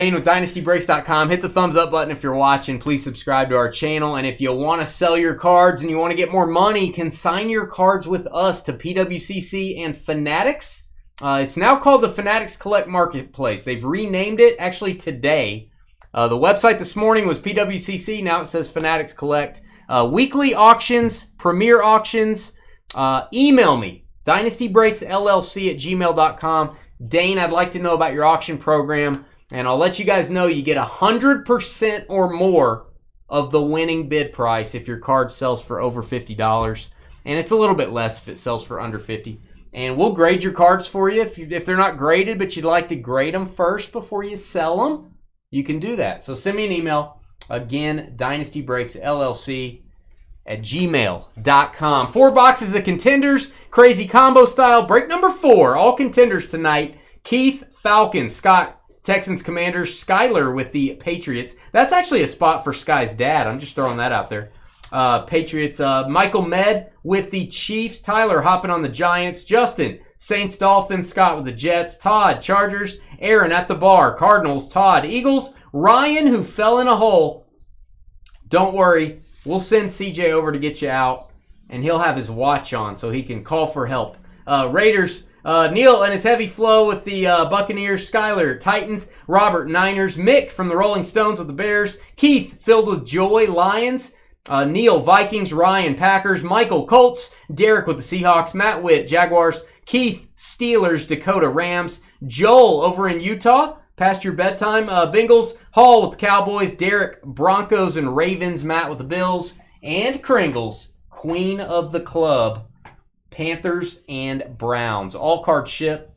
with DynastyBreaks.com. Hit the thumbs up button if you're watching. Please subscribe to our channel. And if you want to sell your cards and you want to get more money, consign your cards with us to PWCC and Fanatics. It's now called the Fanatics Collect Marketplace. They've renamed it actually today. The website this morning was PWCC. Now it says Fanatics Collect. Weekly auctions, premier auctions. Email me, dynastybreaksllc@gmail.com. Dane, I'd like to know about your auction program. And I'll let you guys know you get 100% or more of the winning bid price if your card sells for over $50. And it's a little bit less if it sells for under $50. And we'll grade your cards for you. If they're not graded, but you'd like to grade them first before you sell them, you can do that. So send me an email. Again, dynastybreaksllc@gmail.com. 4 boxes of Contenders, crazy combo style. Break number 4. All Contenders tonight. Keith, Falcons. Scott, Texans, Commanders. Skyler with the Patriots. That's actually a spot for Sky's dad. I'm just throwing that out there. Patriots. Michael Med with the Chiefs. Tyler hopping on the Giants. Justin, Saints, Dolphins. Scott with the Jets. Todd, Chargers. Aaron at the bar. Cardinals. Todd, Eagles. Ryan, who fell in a hole. Don't worry. We'll send CJ over to get you out, and he'll have his watch on so he can call for help. Raiders. Neil and his heavy flow with the Buccaneers. Skyler, Titans. Robert, Niners. Mick from the Rolling Stones with the Bears. Keith, filled with joy, Lions. Neil, Vikings. Ryan, Packers. Michael, Colts. Derek with the Seahawks. Matt Witt, Jaguars. Keith, Steelers. Dakota, Rams. Joel over in Utah. Past your bedtime. Bengals. Hall with the Cowboys. Derek, Broncos and Ravens. Matt with the Bills. And Kringles, Queen of the Club. Panthers and Browns. All cards ship.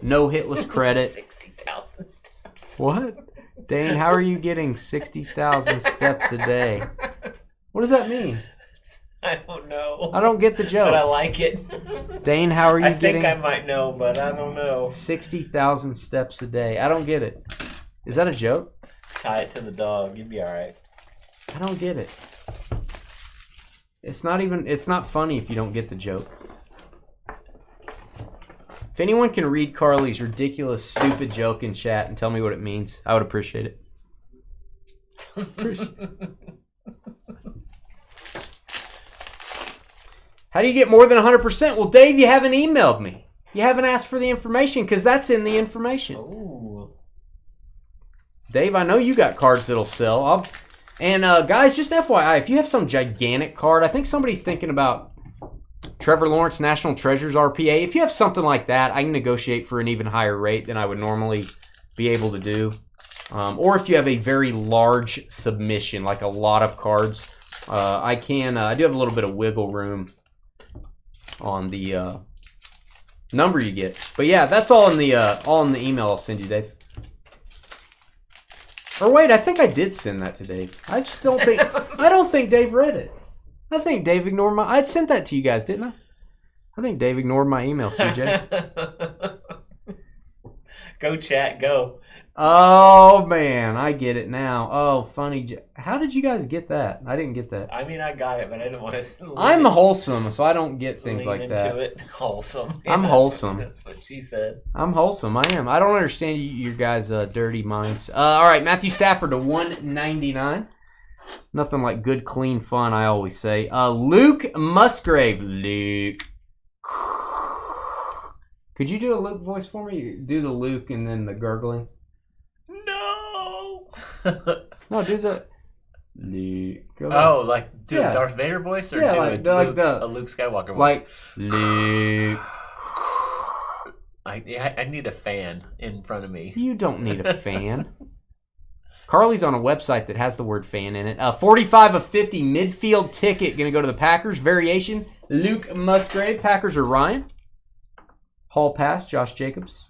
No hitless credit. 60,000 steps. What? Dane, how are you getting 60,000 steps a day? What does that mean? I don't know. I don't get the joke. But I like it. Dane, how are you getting... I think I might know, but I don't know. 60,000 steps a day. I don't get it. Is that a joke? Tie it to the dog. You'll be all right. I don't get it. It's not funny if you don't get the joke. If anyone can read Carly's ridiculous, stupid joke in chat and tell me what it means, I would appreciate it. How do you get more than 100%? Well, Dave, you haven't emailed me. You haven't asked for the information because that's in the information. Ooh. Dave, I know you got cards that'll sell. Guys, just FYI, if you have some gigantic card, I think somebody's thinking about Trevor Lawrence National Treasures RPA. If you have something like that, I can negotiate for an even higher rate than I would normally be able to do. Or if you have a very large submission, like a lot of cards, I do have a little bit of wiggle room on the number you get. But yeah, that's all in the email I'll send you, Dave. Or wait, I think I did send that to Dave. I just don't think I don't think Dave read it. I think Dave ignored my... I sent that to you guys, didn't I? I think Dave ignored my email, CJ. Go, chat, go. Oh, man. I get it now. Oh, funny. How did you guys get that? I didn't get that. I mean, I got it, but I didn't want to... I'm wholesome, so I don't get things like that. It. Wholesome. Yeah, I'm wholesome. That's what she said. I'm wholesome. I am. I don't understand your guys' dirty minds. All right, Matthew Stafford to 199. Nothing like good, clean fun, I always say. Luke Musgrave. Luke. Could you do a Luke voice for me? Do the Luke and then the gurgling. No. No, do the Luke. Oh, like do a Darth Vader voice or do a Luke Skywalker voice? Like Luke. I need a fan in front of me. You don't need a fan. Carly's on a website that has the word fan in it. 45 of 50 midfield ticket going to go to the Packers. Variation, Luke Musgrave. Packers are Ryan. Hall pass, Josh Jacobs.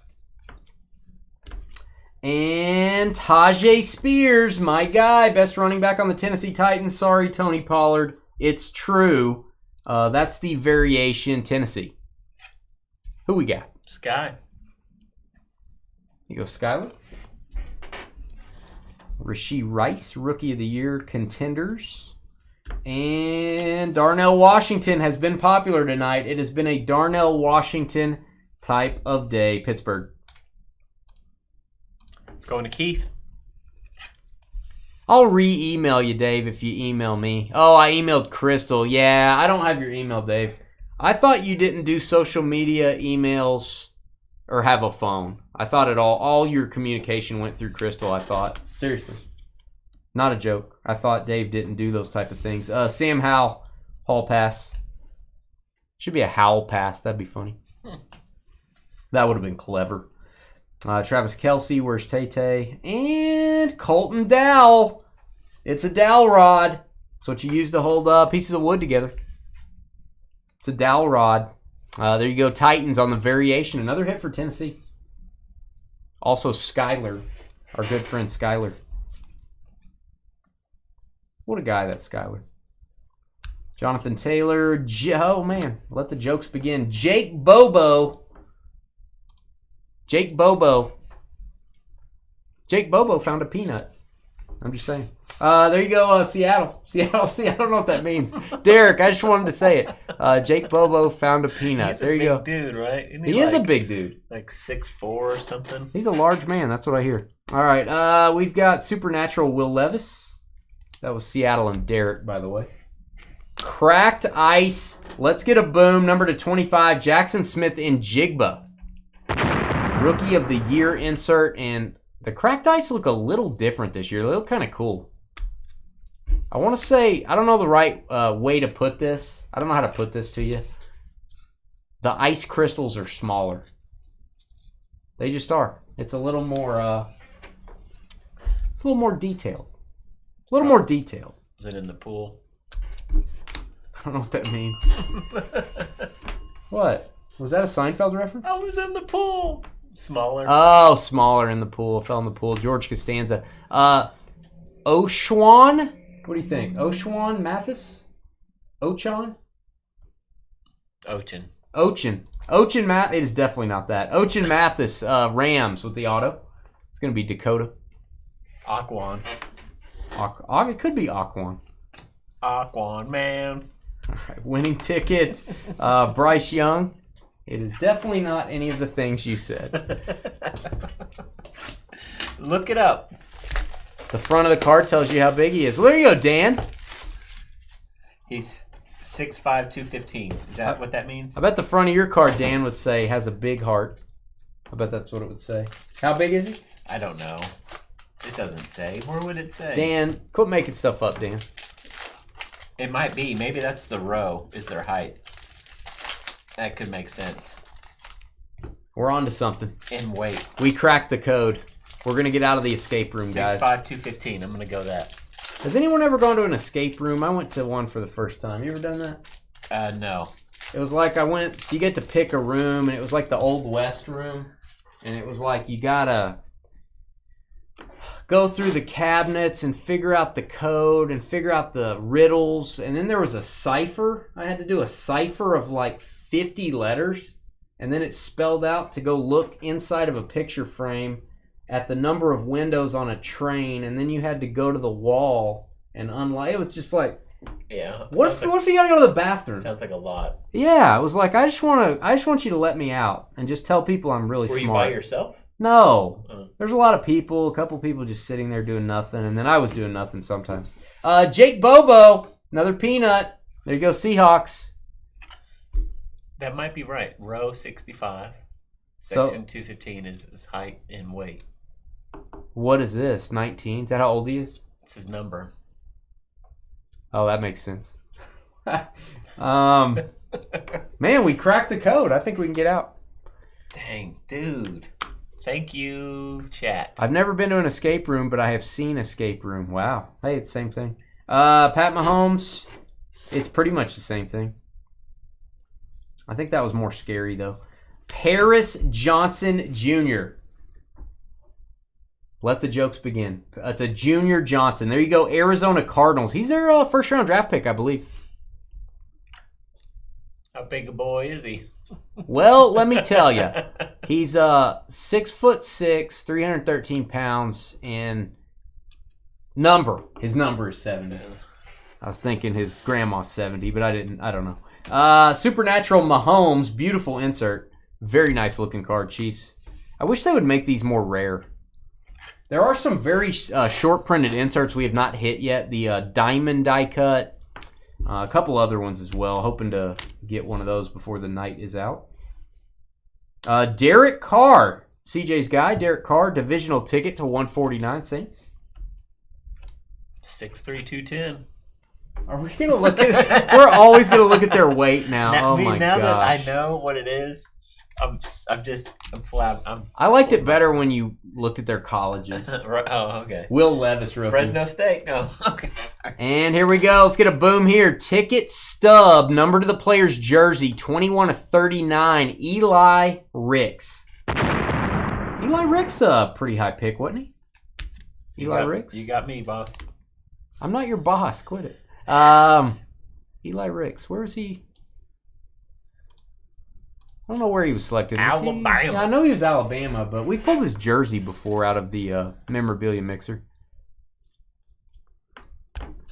And Tajay Spears, my guy. Best running back on the Tennessee Titans. Sorry, Tony Pollard. It's true. That's the variation, Tennessee. Who we got? Sky. You go Skyler. Rashee Rice, Rookie of the Year, Contenders. And Darnell Washington has been popular tonight. It has been a Darnell Washington type of day. Pittsburgh. It's going to Keith. I'll re-email you, Dave, if you email me. Oh, I emailed Crystal. Yeah, I don't have your email, Dave. I thought you didn't do social media emails or have a phone. I thought all your communication went through Crystal, I thought. Seriously. Not a joke. I thought Dave didn't do those type of things. Sam Howell, Hall Pass. Should be a Howell Pass. That'd be funny. That would have been clever. Travis Kelce, where's Tay-Tay? And Colton Dowell. It's a dowel rod. It's what you use to hold pieces of wood together. It's a dowel rod. There you go, Titans on the variation. Another hit for Tennessee. Also Skyler, our good friend Skyler. What a guy, that Skyler. Jonathan Taylor. Oh, man. Let the jokes begin. Jake Bobo. Jake Bobo found a peanut. I'm just saying. There you go, Seattle. Seattle. I don't know what that means. Derek, I just wanted to say it. Jake Bobo found a peanut. He's there you go. He's a big dude, right? He is a big dude. Like 6'4" or something. He's a large man. That's what I hear. All right. We've got Supernatural Will Levis. That was Seattle and Derek, by the way. Cracked Ice. Let's get a boom. Number to 25, Jackson Smith in Jigba. Rookie of the Year insert. And the Cracked Ice look a little different this year. They look kind of cool. I want to say, I don't know the right way to put this. I don't know how to put this to you. The ice crystals are smaller. They just are. It's a little more, it's a little more detailed. A little more detailed. Is it in the pool? I don't know what that means. What? Was that a Seinfeld reference? I was in the pool. Smaller. Oh, smaller in the pool. Fell in the pool. George Costanza. Oshwan? What do you think? Oshwan Mathis? Ochan? Ochin Math. It is definitely not that. Ochin Mathis, Rams with the auto. It's going to be Dakota. Aquan. It could be Aquan. Aquan, man. All right, winning ticket. Bryce Young. It is definitely not any of the things you said. Look it up. The front of the card tells you how big he is. Well, there you go, Dan. He's 6'5", 215. Is that what that means? I bet the front of your card, Dan, would say has a big heart. I bet that's what it would say. How big is he? I don't know. It doesn't say. Where would it say? Dan, quit making stuff up, Dan. It might be. Maybe that's the row is their height. That could make sense. We're on to something. And weight. We cracked the code. We're going to get out of the escape room, guys. 6'5", 215. I'm going to go that. Has anyone ever gone to an escape room? I went to one for the first time. You ever done that? No. It was like you get to pick a room, and it was like the Old West room. And it was like you got to go through the cabinets and figure out the code and figure out the riddles. And then there was a cipher. I had to do a cipher of like 50 letters. And then it spelled out to go look inside of a picture frame at the number of windows on a train, and then you had to go to the wall and unlock. It was just like, yeah. What if you gotta go to the bathroom? Sounds like a lot. Yeah, it was like I just want you to let me out and just tell people I'm really smart. Were you by yourself? No, there's a lot of people. A couple people just sitting there doing nothing, and then I was doing nothing sometimes. Jake Bobo, another peanut. There you go, Seahawks. That might be right. Row 65, section 215 is his height and weight. What is this? 19? Is that how old he is? It's his number. Oh, that makes sense. Man, we cracked the code. I think we can get out. Dang, dude. Thank you, chat. I've never been to an escape room, but I have seen escape room. Wow. Hey, it's the same thing. Pat Mahomes, it's pretty much the same thing. I think that was more scary, though. Paris Johnson Jr. Let the jokes begin. It's a Junior Johnson. There you go, Arizona Cardinals. He's their first-round draft pick, I believe. How big a boy is he? Well, let me tell you. He's 6'6", 313 pounds, and his number is 70. I was thinking his grandma's 70, but I don't know. Supernatural Mahomes, beautiful insert. Very nice looking card, Chiefs. I wish they would make these more rare. There are some very short printed inserts we have not hit yet. The diamond die cut. A couple other ones as well. Hoping to get one of those before the night is out. Derek Carr. CJ's guy, Derek Carr. Divisional ticket to 149 Saints. 6'3", 210. Are we going to look at We're always going to look at their weight now. Now that I know what it is, I'm flab. I liked it better when you looked at their colleges. Oh, okay. Will Levis rookie. Fresno State. No. Okay. And here we go. Let's get a boom here. Ticket stub, number to the player's jersey, 21/39. Eli Ricks. Eli Ricks, a pretty high pick, wasn't he? Eli Ricks. You got me, boss. I'm not your boss. Quit it. Eli Ricks. Where is he? I don't know where he was selected. Alabama. Yeah, I know he was Alabama, but we pulled his jersey before out of the memorabilia mixer.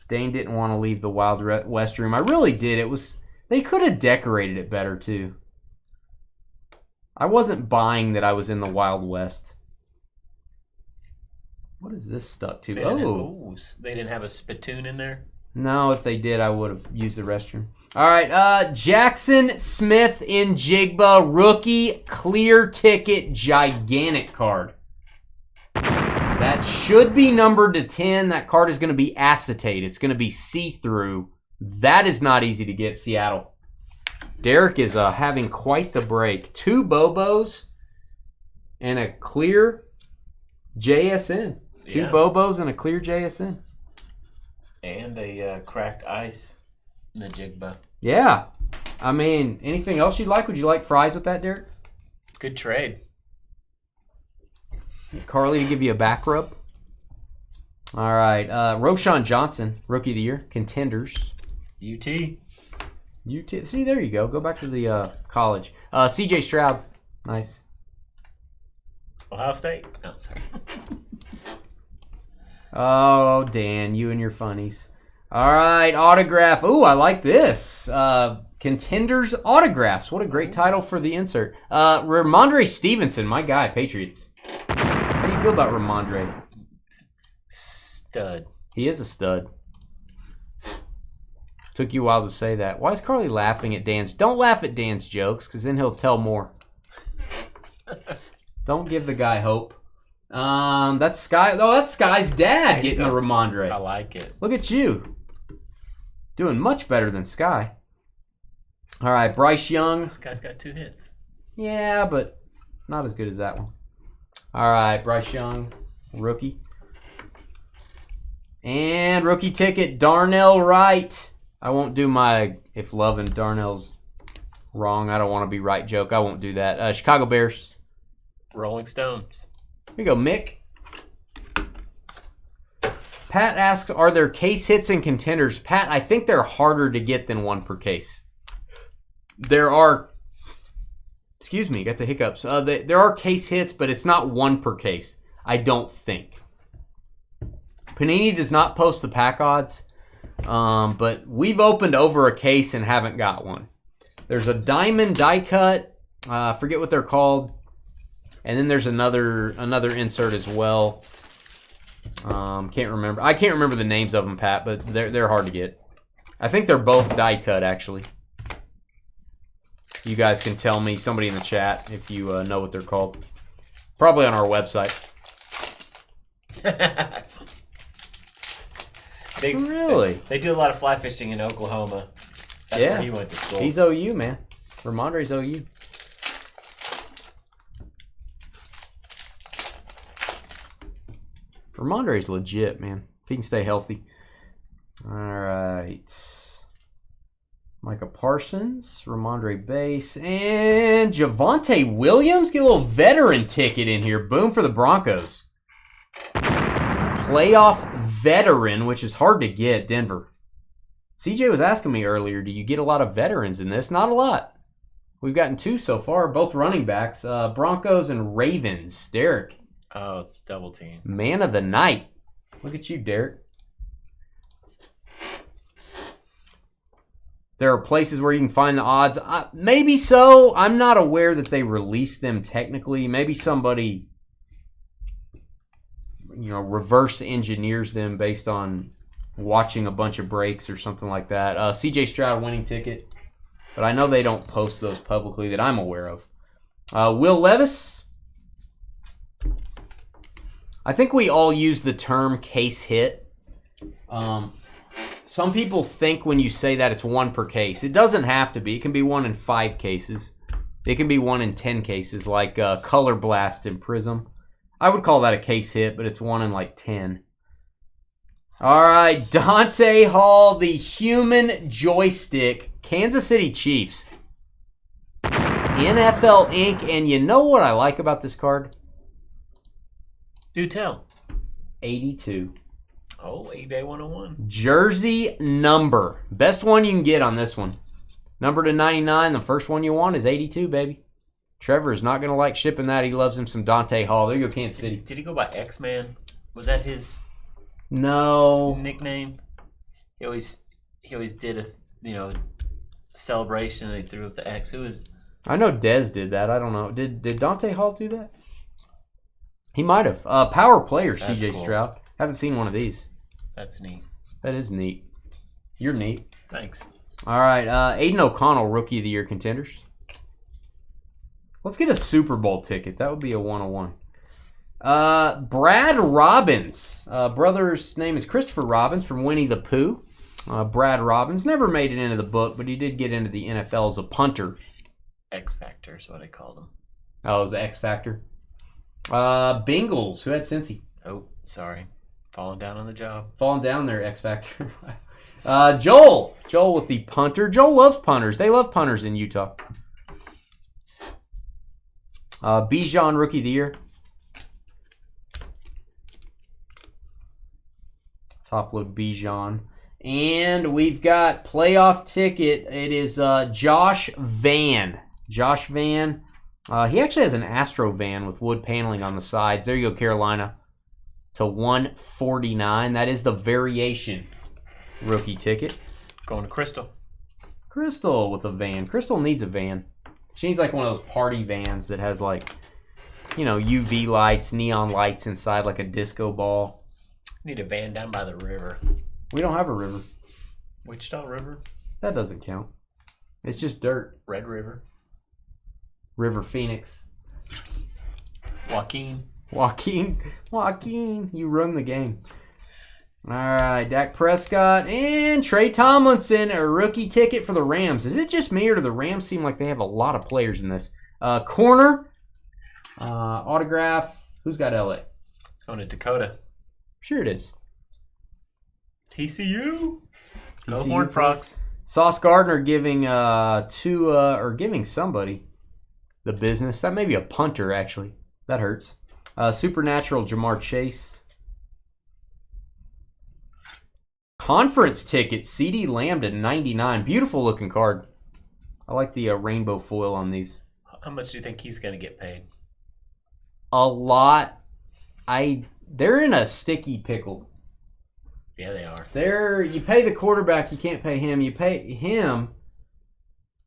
Dane didn't want to leave the Wild West room. I really did. They could have decorated it better too. I wasn't buying that I was in the Wild West. What is this stuck to? They didn't have a spittoon in there? No, if they did, I would have used the restroom. All right, Jackson Smith in Jigba, rookie clear ticket gigantic card. That should be numbered to 10. That card is going to be acetate. It's going to be see-through. That is not easy to get, Seattle. Derek is having quite the break. 2 Bobos and a clear JSN. 2 Bobos and a clear JSN. And a cracked ice in the Jigba. Yeah. I mean, anything else you'd like? Would you like fries with that, Derek? Good trade. Get Carly to give you a back rub. All right. Roshan Johnson, Rookie of the Year. Contenders. UT. See, there you go. Go back to the college. CJ Stroud. Nice. Ohio State. No, sorry. Oh, Dan, you and your funnies. All right, autograph. Ooh, I like this. Contenders autographs. What a great title for the insert. Ramondre Stevenson, my guy, Patriots. How do you feel about Ramondre? Stud. He is a stud. Took you a while to say that. Why is Carly laughing at Dan's? Don't laugh at Dan's jokes, because then he'll tell more. Don't give the guy hope. That's Sky. Oh, that's Sky's dad getting a Ramondre. I like it. Look at you. Doing much better than Sky. All right, Bryce Young. This guy's got 2 hits. Yeah, but not as good as that one. All right, Bryce Young, rookie. And rookie ticket, Darnell Wright. I won't do my if Love and Darnell's wrong, I don't want to be right joke. I won't do that. Chicago Bears. Rolling Stones. Here you go, Mick. Pat asks, are there case hits and contenders? Pat, I think they're harder to get than 1 per case. There are, excuse me, got the hiccups. There are case hits, but it's not 1 per case, I don't think. Panini does not post the pack odds, but we've opened over a case and haven't got one. There's a diamond die cut. I forget what they're called. And then there's another insert as well. Can't remember. I can't remember the names of them, Pat, but they're hard to get. I think they're both die cut, actually. You guys can tell me, somebody in the chat, if you know what they're called. Probably on our website. Really? They do a lot of fly fishing in Oklahoma. That's where he went to school. He's OU, man. Ramondre's OU. Ramondre's legit, man. If he can stay healthy. All right. Micah Parsons, Ramondre base, and Javonte Williams. Get a little veteran ticket in here. Boom for the Broncos. Playoff veteran, which is hard to get, Denver. CJ was asking me earlier, do you get a lot of veterans in this? Not a lot. We've gotten 2 so far, both running backs. Broncos and Ravens. Derek. Oh, it's double team. Man of the night. Look at you, Derek. There are places where you can find the odds. Maybe so. I'm not aware that they released them technically. Maybe somebody... reverse engineers them based on watching a bunch of breaks or something like that. CJ Stroud winning ticket, but I know they don't post those publicly that I'm aware of. Will Levis. I think we all use the term case hit. Some people think when you say that it's one per case. It doesn't have to be. It can be 1 in 5 cases. It can be 1 in 10 cases, like Color Blast and Prism. I would call that a case hit, but it's 1 in like 10. All right, Dante Hall, the human joystick, Kansas City Chiefs. NFL Inc. And you know what I like about this card? Do tell. 82. Oh, eBay 101. Jersey number. Best one you can get on this one. Number to 99. The first one you want is 82, baby. Trevor is not going to like shipping that. He loves him some Dante Hall. There you go, Kansas City. Did he go by X-Man? Was that his nickname? He always did a celebration and he threw up the X. Who was? I know Dez did that. I don't know. Did Dante Hall do that? He might have. Power player, CJ cool. Stroud. Haven't seen one of these. That's neat. That is neat. You're neat. Thanks. All right. Aiden O'Connell, Rookie of the Year contenders. Let's get a Super Bowl ticket. That would be a 101. Brad Robbins. Brother's name is Christopher Robbins from Winnie the Pooh. Brad Robbins never made it into the book, but he did get into the NFL as a punter. X Factor is what I called him. Oh, it was the X Factor. Bengals. Who had Cincy? Oh, sorry. Falling down on the job. Falling down there, X Factor. Joel. Joel with the punter. Joel loves punters. They love punters in Utah. Bijan, Rookie of the Year. Top load Bijan. And we've got playoff ticket. It is Josh Van. Josh Van. He actually has an Astro van with wood paneling on the sides. There you go, Carolina. To 149. That is the variation rookie ticket. Going to Crystal. Crystal with a van. Crystal needs a van. She needs like one of those party vans that has like, UV lights, neon lights inside, like a disco ball. Need a van down by the river. We don't have a river. Wichita River? That doesn't count. It's just dirt. Red River. River Phoenix. Joaquin, you run the game. All right, Dak Prescott and Trey Tomlinson, a rookie ticket for the Rams. Is it just me, or do the Rams seem like they have a lot of players in this? Corner, autograph. Who's got LA? It's going to Dakota. Sure it is. TCU. Go Horned Frogs. Sauce Gardner giving giving somebody the business. That may be a punter, actually. That hurts. Supernatural Jamar Chase. Conference ticket, CD Lamb to 99. Beautiful looking card. I like the rainbow foil on these. How much do you think he's going to get paid? A lot. They're in a sticky pickle. Yeah, they are. You pay the quarterback, you can't pay him. You pay him,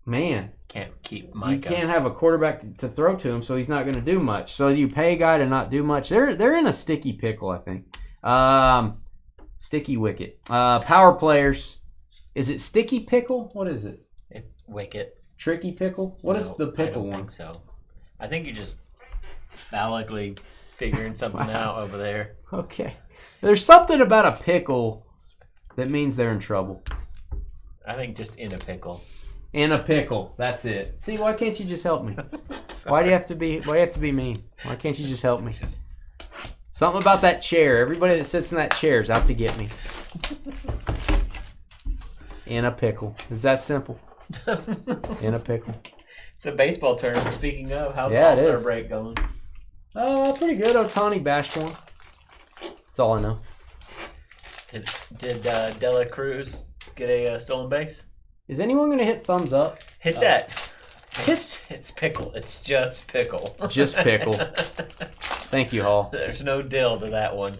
man. Can't keep Micah. You can't have a quarterback to throw to him, so he's not going to do much. So you pay a guy to not do much. They're in a sticky pickle, I think. Sticky wicket. Power players. Is it sticky pickle? What is it? It's wicket. Tricky pickle? What is the pickle one? I don't think so. I think you're just phallically figuring something out over there. Okay. There's something about a pickle that means they're in trouble. I think just in a pickle. In a pickle. That's it. See, why can't you just help me? Why do you have to be mean? Why can't you just help me? Something about that chair. Everybody that sits in that chair is out to get me. In a pickle. It's that simple. In a pickle. It's a baseball term. Speaking of, how's the All-Star break going? Pretty good. Ohtani bashed one. That's all I know. Did Dela Cruz get a stolen base? Is anyone going to hit thumbs up? Hit that. It's pickle. It's just pickle. Just pickle. Thank you, Hall. There's no dill to that one.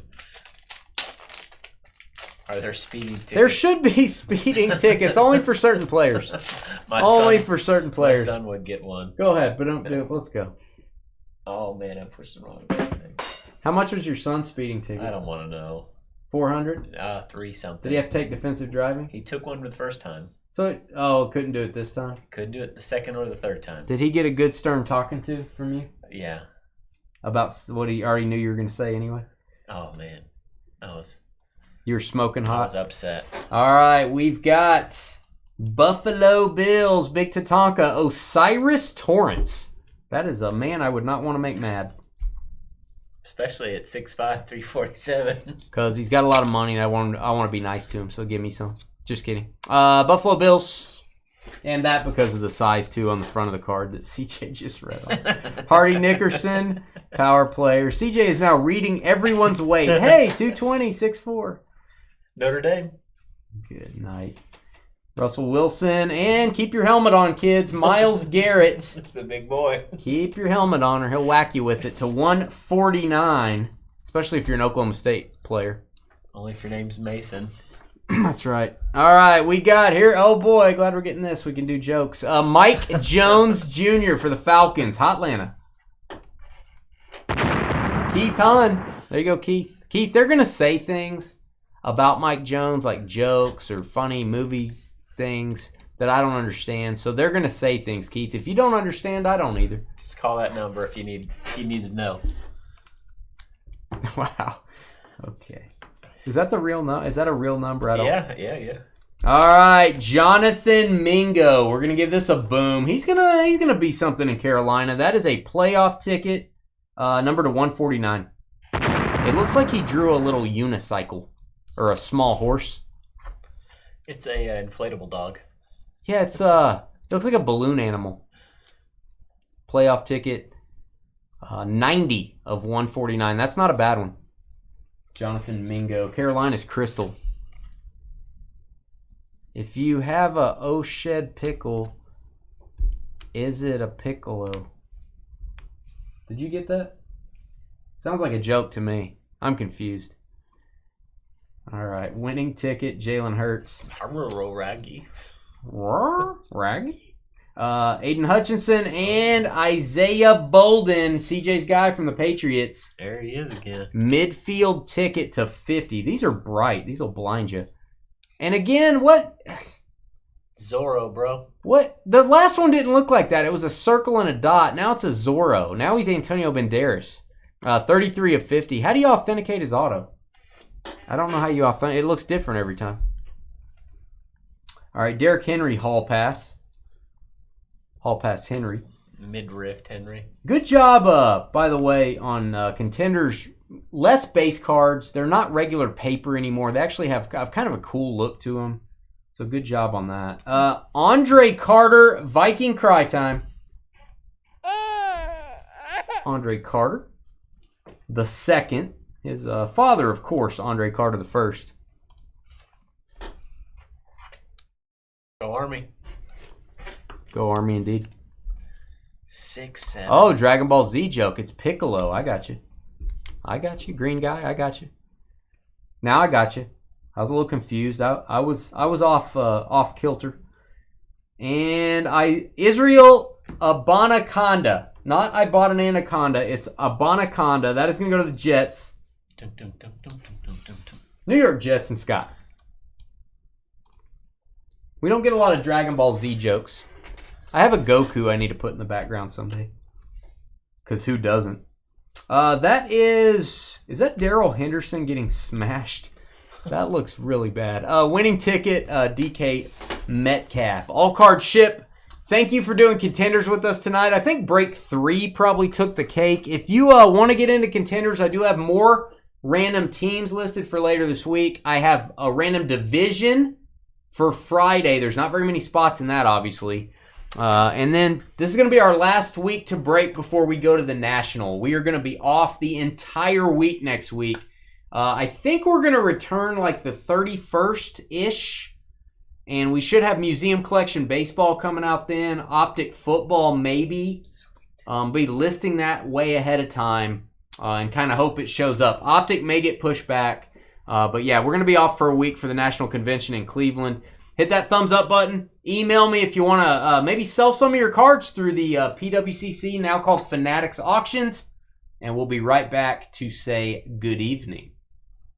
Are there speeding tickets? There should be speeding tickets, only for certain players. For certain players. My son would get one. Go ahead, but don't do it. Let's go. Oh, man, I pushed the wrong button. How much was your son's speeding ticket? I don't want to know. 400? 3 something. Did he have to take defensive driving? He took one the first time. So, couldn't do it this time? Couldn't do it the second or the third time. Did he get a good stern talking to from you? Yeah. About what he already knew you were going to say anyway? Oh, man. You were smoking hot? I was upset. All right, we've got Buffalo Bills, Big Tatanka, Osiris Torrance. That is a man I would not want to make mad. Especially at 6'5", 347. Because he's got a lot of money, and I want to be nice to him, so give me some. Just kidding. Buffalo Bills, and that because of the size, too, on the front of the card that CJ just read on. Hardy Nickerson, power player. CJ is now reading everyone's weight. Hey, 220, 6'4". Notre Dame. Good night. Russell Wilson, and keep your helmet on, kids. Myles Garrett. It's a big boy. Keep your helmet on, or he'll whack you with it to 149, especially if you're an Oklahoma State player. Only if your name's Mason. That's right. All right, we got here. Oh, boy, glad we're getting this. We can do jokes. Mike Jones Jr. for the Falcons. Hotlanta. Keith Hunn. There you go, Keith. Keith, they're going to say things about Mike Jones, like jokes or funny movie things that I don't understand. So they're going to say things, Keith. If you don't understand, I don't either. Just call that number if you need to know. Wow. Okay. Is that the real number? Is that a real number? Yeah. All right, Jonathan Mingo. We're gonna give this a boom. He's gonna be something in Carolina. That is a playoff ticket, number to 149. It looks like he drew a little unicycle or a small horse. It's a inflatable dog. Yeah, it looks like a balloon animal. Playoff ticket, 90 of 149. That's not a bad one. Jonathan Mingo. Carolina's Crystal. If you have a O'Shed pickle, is it a piccolo? Did you get that? Sounds like a joke to me. I'm confused. All right. Winning ticket, Jalen Hurts. Raggy. Raggy? Aiden Hutchinson and Isaiah Bolden, CJ's guy from the Patriots. There he is again. Midfield ticket to 50. These are bright. These will blind you. And again, what? Zorro, bro. What? The last one didn't look like that. It was a circle and a dot. Now it's a Zorro. Now he's Antonio Banderas. 33 of 50. How do you authenticate his auto? I don't know how you authenticate. It looks different every time. All right, Derrick Henry, Hall Pass. Hall Pass Henry. Mid-rift Henry. Good job, by the way, on Contenders. Less base cards. They're not regular paper anymore. They actually have kind of a cool look to them. So good job on that. Andre Carter, Viking Cry Time. Andre Carter, the second. His father, of course, Andre Carter the first. Go Army. Go Army, indeed. 6-7. Oh, Dragon Ball Z joke. It's Piccolo. I got you. Green guy. I got you. Now I got you. I was a little confused. I was off kilter. And Israel Abanaconda. Not I bought an anaconda. It's Abanaconda. That is going to go to the Jets. New York Jets and Scott. We don't get a lot of Dragon Ball Z jokes. I have a Goku I need to put in the background someday. Because who doesn't? Is that Darrell Henderson getting smashed? That looks really bad. Winning ticket, DK Metcalf. All card ship. Thank you for doing Contenders with us tonight. I think break 3 probably took the cake. If you want to get into Contenders, I do have more random teams listed for later this week. I have a random division for Friday. There's not very many spots in that, obviously. And then this is going to be our last week to break before we go to the National. We are going to be off the entire week next week. I think we're going to return like the 31st-ish. And we should have Museum Collection Baseball coming out then. Optic Football maybe. Be listing that way ahead of time. And kind of hope it shows up. Optic may get pushed back. But yeah, we're going to be off for a week for the National Convention in Cleveland. Hit that thumbs up button. Email me if you want to maybe sell some of your cards through the PWCC, now called Fanatics Auctions. and we'll be right back to say good evening.